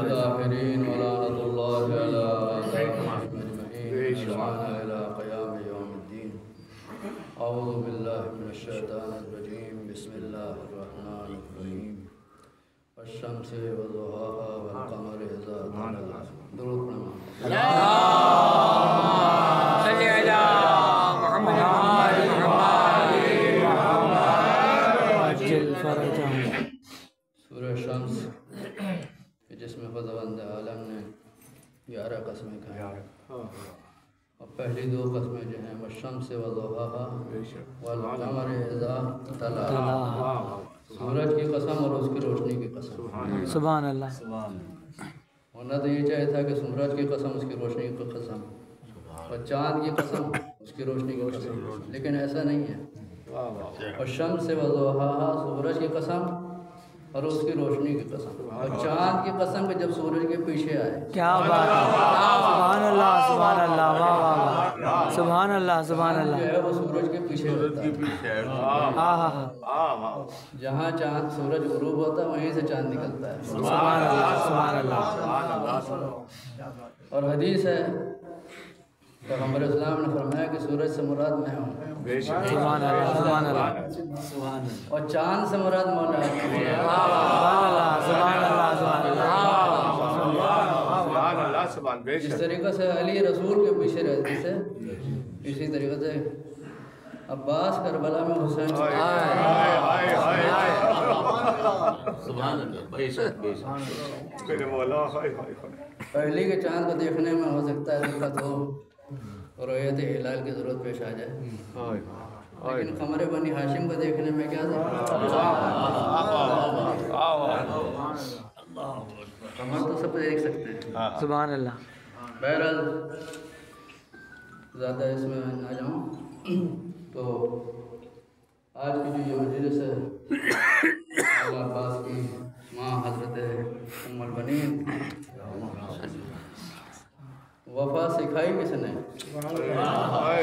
الظاهرين ولعنة الله على أجمعين إلى قيام يوم الدين. أعوذ بالله من الشيطان الرجيم. بسم الله الرحمن الرحيم. والشمس وضحاها والقمر إذا تلاها. درود پڑھنا. اللهم صل على محمد وعجل فرجهم. سورہ شمس جس میں خداوند عالم نے 11 قسمیں کہیں اور پہلی 2 قسمیں جو ہیں والشمس وضحاها والقمر اذا تلاها، سورج کی قسم اور اس کی روشنی کی قسم. سبحان اللہ. ہونا تو یہ چاہیے تھا کہ سورج کی قسم اس کی روشنی کی قسم اور چاند کی قسم اس کی روشنی کی قسم، لیکن ایسا نہیں ہے. والشمس وضحاها سورج کی قسم اور اس کی روشنی کی قسم، اور چاند کی قسم کہ جب سورج کے پیچھے آئے. کیا بات ہے. سبحان اللہ سبحان اللہ. واہ واہ واہ. سبحان اللہ سبحان اللہ. جو ہے وہ سورج کے پیچھے ہوتا ہے. ہاں ہاں ہاں. جہاں چاند سورج غروب ہوتا ہے وہیں سے چاند نکلتا ہے. سبحان اللہ سبحان اللہ. اور حدیث ہے پیغمبر اسلام نے فرمایا کہ سورج سے مراد میں ہوں. سبحان اللہ سبحان اللہ. اور چاند سے مراد مولا ہے. سبحان اللہ سبحان اللہ سبحان اللہ. جس طریقے سے علی رسول کے پیچھے رہتے تھے، اسی طریقے سے عباس کربلا میں حسین پہلی کے چاند کو دیکھنے میں ہو سکتا ہے دقت ہو، رؤیت ہلال کی ضرورت پیش آ جائے، لیکن قمر بنی ہاشم کو دیکھنے میں کیا قمر تو سب دیکھ سکتے ہیں. سبحان اللہ. بہرحال زیادہ اس میں نہ جاؤں تو آج کی جو یہ مجلس ہے اللہ عباس کی ماں حضرت ام البنین وفا سکھائی کس نے؟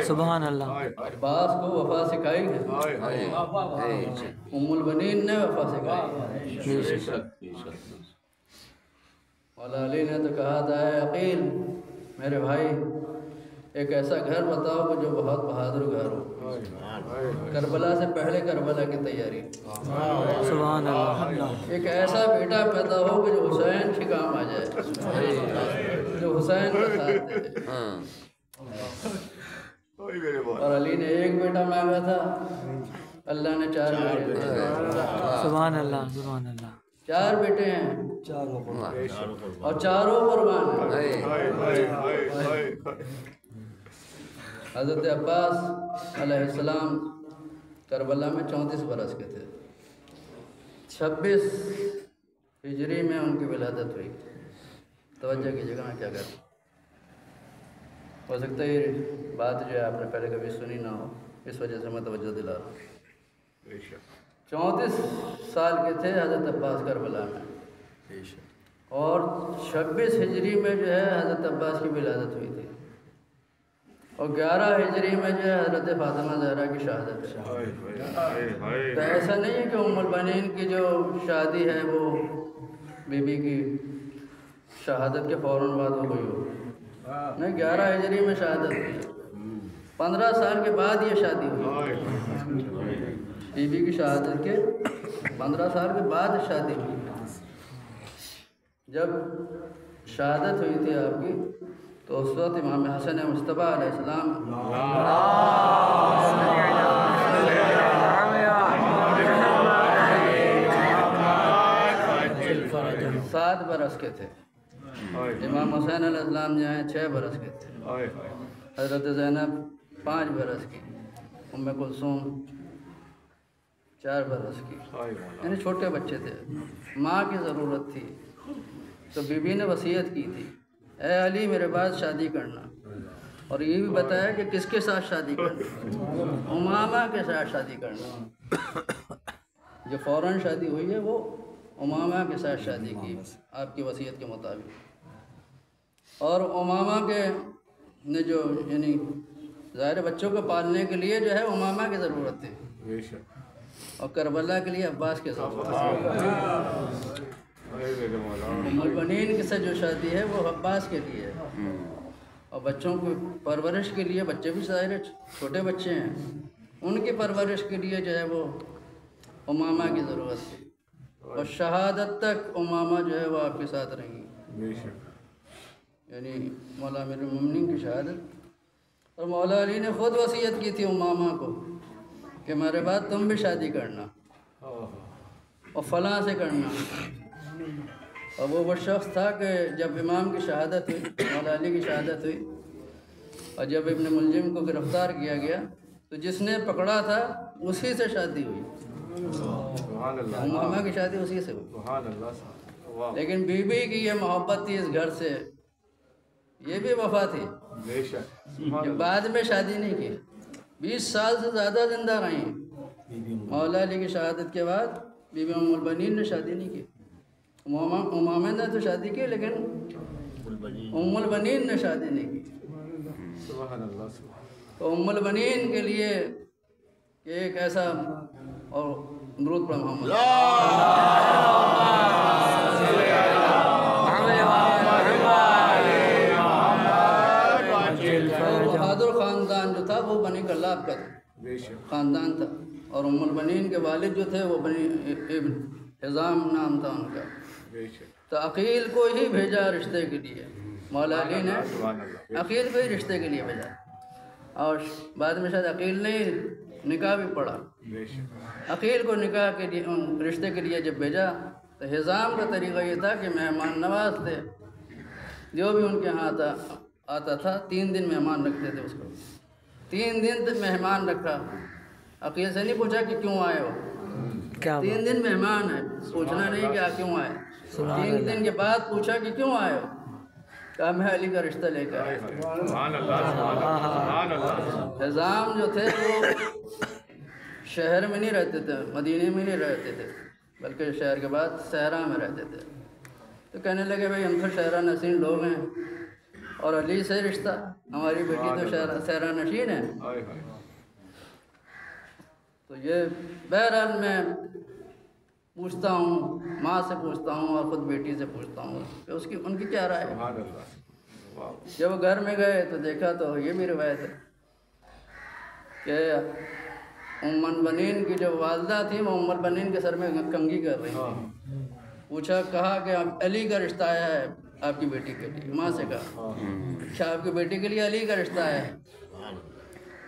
سبحان اللہ. عباس کو وفا سکھائی ہے، ام البنین نے وفا سکھائی. مولا علی نے تو کہا تھا اے عقیل میرے بھائی ایک ایسا گھر بتاؤ کہ جو بہت بہادر گھر ہو. کربلا سے پہلے کربلا کی تیاری. سبحان اللہ. ایک ایسا بیٹا پیدا ہو کہ جو حسین کے کام آ جائے، جو حسین کا ساتھ دے. اور علی نے ایک بیٹا مانگا تھا، اللہ نے 4 بیٹے دیے۔ سبحان اللہ سبحان اللہ 4 بیٹے ہیں اور چاروں قربان ہیں۔ حضرت عباس علیہ السلام کربلا میں 34 برس کے تھے، 26 ہجری میں ان کی ولادت ہوئی۔ توجہ کیجیے گا میں کیا کروں، ہو سکتا ہے یہ بات جو ہے آپ نے پہلے کبھی سنی نہ ہو، اس وجہ سے میں توجہ دلا رہا ہوں۔ 34 سال کے تھے حضرت عباس کربلا میں، اور 26 ہجری میں جو ہے حضرت عباس کی ولادت ہوئی تھی، اور 11 ہجری میں جو ہے حضرت فاطمہ زہرا کی شہادت ہے۔ تو ایسا نہیں ہے کہ ام البنین کی جو شادی ہے وہ بی بی کی شہادت کے فوراً بعد ہو گئی ہو، نہیں، 11 ہجری میں شہادت ہوئی، 15 سال کے بعد یہ شادی ہوئی۔ بی بی کی شہادت کے 15 سال کے بعد شادی ہوئی۔ جب شہادت ہوئی تھی آپ کی تو اس وقت امام حسن مصطفیٰ علیہ السلام 7 برس کے تھے، امام حسین علیہ السلام جو ہیں 6 برس کے تھے، حضرت زینب 5 برس کی، ام کلثوم 4 برس کی، یعنی چھوٹے بچے تھے۔ ماں کی ضرورت تھی تو بی بی نے وصیت کی تھی، اے علی میرے بعد شادی کرنا، اور یہ بھی بتایا کہ کس کے ساتھ شادی کرنا، امامہ کے ساتھ شادی کرنا۔ جو فوراً شادی ہوئی ہے وہ امامہ کے ساتھ شادی کی آپ کی وصیت کے مطابق، اور امامہ کے نے جو یعنی ظاہر بچوں کو پالنے کے لیے جو ہے امامہ کی ضرورت تھی، اور کربلا کے لیے عباس کی ضرورت تھی۔ ام البنین کے ساتھ جو شادی ہے وہ عباس کے لیے ہے، اور بچوں کی پرورش کے لیے، بچے بھی ظاہر چھوٹے بچے ہیں، ان کی پرورش کے لیے جو ہے وہ امامہ کی ضرورت تھی، اور شہادت تک امامہ جو ہے وہ آپ کے ساتھ رہیں گی، یعنی مولا امیر المومنین کی شہادت۔ اور مولا علی نے خود وصیت کی تھی امامہ کو کہ میرے بعد تم بھی شادی کرنا اور فلاں سے کرنا۔ اور وہ شخص تھا کہ جب امام کی شہادت ہوئی، مولا علی کی شہادت ہوئی، اور جب ابن ملجم کو گرفتار کیا گیا تو جس نے پکڑا تھا اسی سے شادی ہوئی، امامہ کی شادی اسی سے ہوئی۔ لیکن بی بی کی یہ محبت تھی اس گھر سے، یہ بھی وفا تھی کہ بعد میں شادی نہیں کی، 20 سال سے زیادہ زندہ رہیں۔ مولا علی کی شہادت کے بعد بی بی ام البنین نے شادی نہیں کی، امامہ نے تو شادی کی لیکن ام البنین نے شادی نہیں کی۔ تو ام البنین کے لیے ایک ایسا، اور درود پر محمد بہادر خاندان جو تھا وہ بنی کلاب کا خاندان تھا، اور ام البنین کے والد جو تھے وہ بنی ابن حزام نام تھا ان کا۔ تو عقیل کو ہی بھیجا رشتے کے لیے، مولا علی نے عقیل کو ہی رشتے کے لیے بھیجا، اور بعد میں شاید عقیل نے نکاح بھی پڑھا۔ عقیل کو نکاح کے لیے رشتے کے لیے جب بھیجا تو حزام کا طریقہ یہ تھا کہ مہمان نواز تھے، جو بھی ان کے ہاں آتا تھا 3 دن مہمان رکھتے تھے اس کو، 3 دن تک مہمان رکھا۔ عقیل سے نہیں پوچھا کہ کیوں آئے ہو، 3 دن مہمان ہے، پوچھنا نہیں کہ کیوں آئے، 3 دن کے بعد پوچھا کہ کیوں آئے ہو، کہا میں علی کا رشتہ لے کر آیا۔ حزام جو تھے وہ شہر میں نہیں رہتے تھے، مدینے میں نہیں رہتے تھے، بلکہ شہر کے بعد صحرا میں رہتے تھے۔ تو کہنے لگے بھائی ہم تو صحرا نشین لوگ ہیں، اور علی سے رشتہ، ہماری بیٹی تو صحرا نشین ہے۔ تو یہ بہرحال میں پوچھتا ہوں، ماں سے پوچھتا ہوں اور خود بیٹی سے پوچھتا ہوں کہ ان کی کیا رائے ہے۔ جب وہ گھر میں گئے تو دیکھا تو یہ بھی روایت ہے کہ ام البنین کی جو والدہ تھی وہ ام البنین کے سر میں کنگھی کر رہی تھی۔ پوچھا، کہا کہ علی کا رشتہ آیا ہے آپ کی بیٹی کے لیے۔ ماں سے کہا، اچھا آپ کی بیٹی کے لیے علی کا رشتہ آیا ہے؟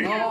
9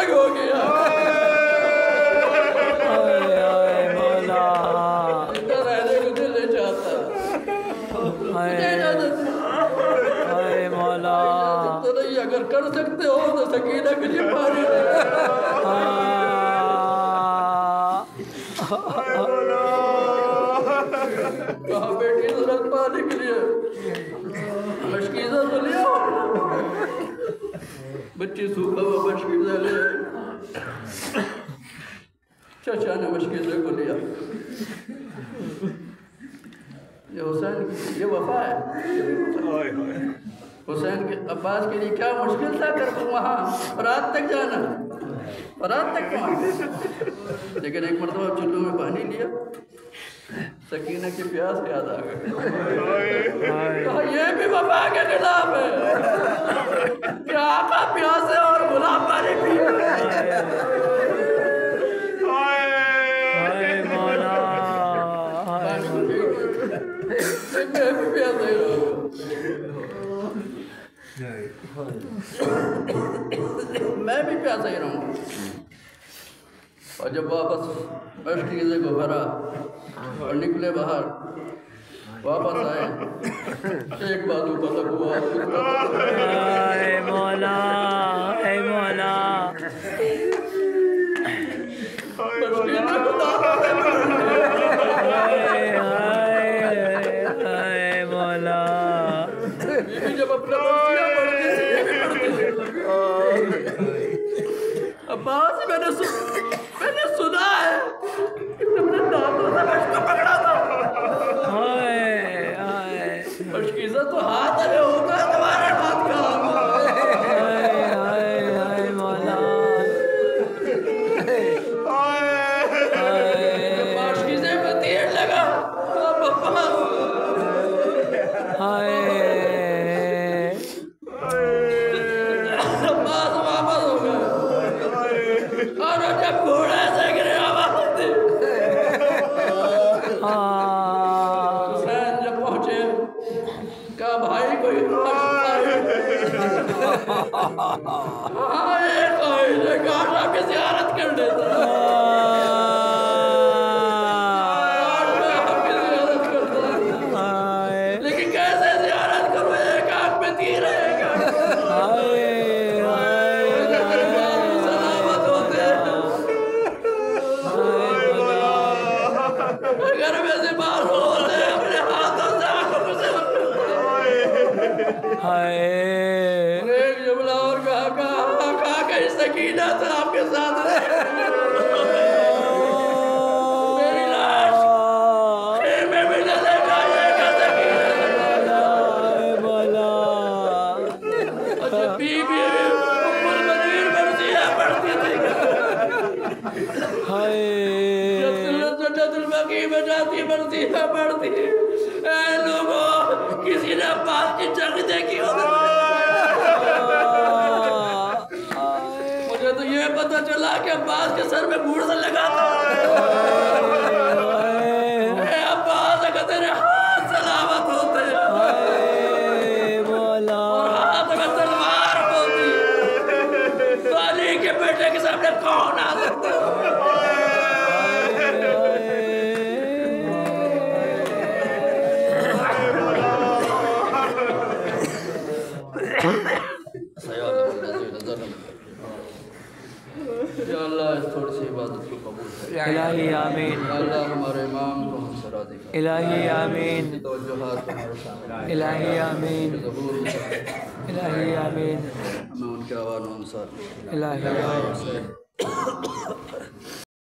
الگ ہو گیا مولا رہنے کو دل نہیں چاہتا مولا تو نہیں اگر کر سکتے ہو تو سکینہ کے لیے پانی کہاں بیٹی ضرورت پانی کے لیے مشکیزہ تو لیا بچی سوکھا ہوا مشکیزہ لیا چچا نے مشکیزہ کو لیا یہ حسین کی یہ وفا ہے حسین کے عباس کے لیے کیا مشکل تھا کر وہاں فرات تک جانا فرات تک پہنچ لیکن ایک مرتبہ چلو میں پانی لیا سکینہ کی پیاس یاد آ گئی کہا یہ بھی وفا کے خلاف ہے کہ آقا پیاس ہے اور غلام پانی پیے میں بھی پیاس ہے میں بھی پیاسا ہی رہوں اور جب واپس مشکیزے کو بھرا اور نکلے باہر واپس آئے ایک باتوں پتہ ہوا اے مولا اے مولا مشکیزے کو دعوت اے مولا بیوی جب اپنا مرضیاں پڑھتی تھی یہ بھی پڑھتی تھی عباس میں نے سنا ہے کہ تم نے دانتوں سے مشک کو پکڑا تھا مشکیزہ تو ہاتھ میں ہوتا ہے تمہارے ہاتھ کا مولا مشکیزے میں تیر لگا عباس واپس ہو گئے اور جب گھوڑے سے گرے آواز دی حسین جب پہنچے کہا بھائی کوئی ہاں ایک آئی ہے کاش آپ کی زیارت کر لیتا آپ کی زیارت کرتا لیکن کیسے زیارت کرو ایک آنکھ میں تیر ہے ایک سلامت ہوتے اگر میں سے بار ہوتے اپنے ہاتھوں سے آنکھوں سے ایک جملہ اور کہا کہ سکینہ تو آپ کے ساتھ میری لاش خیمے میں نہ دیکھا یہ کہ سکینہ اچھا بی بی ام المدین مرضیہ پڑھتی تھی جنت البقیع میں جاتی مرضیہ پڑھتی اے لوگوں کسی نے عباس کی جنگ دیکھی ہوگی مجھے تو یہ پتہ چلا کہ عباس کے سر میں گھوڑ سے لگا تھا اے عباس اگر تیرے ہاتھ سلامت ہوتے اور ہاتھ میں تلوار ہوتی تو علی کے بیٹے کے سامنے کون آ سکتا یا اللہ اس تھوڑی سی عبادت کو قبول کرے الہی آمین یا اللہ ہمارے امام کو ہم سے راضی کر الہی آمین توجہات ہمارے سامنے الہی آمین ظہور الہی آمین ہمیں ان کے آوان و انصار الہی آمین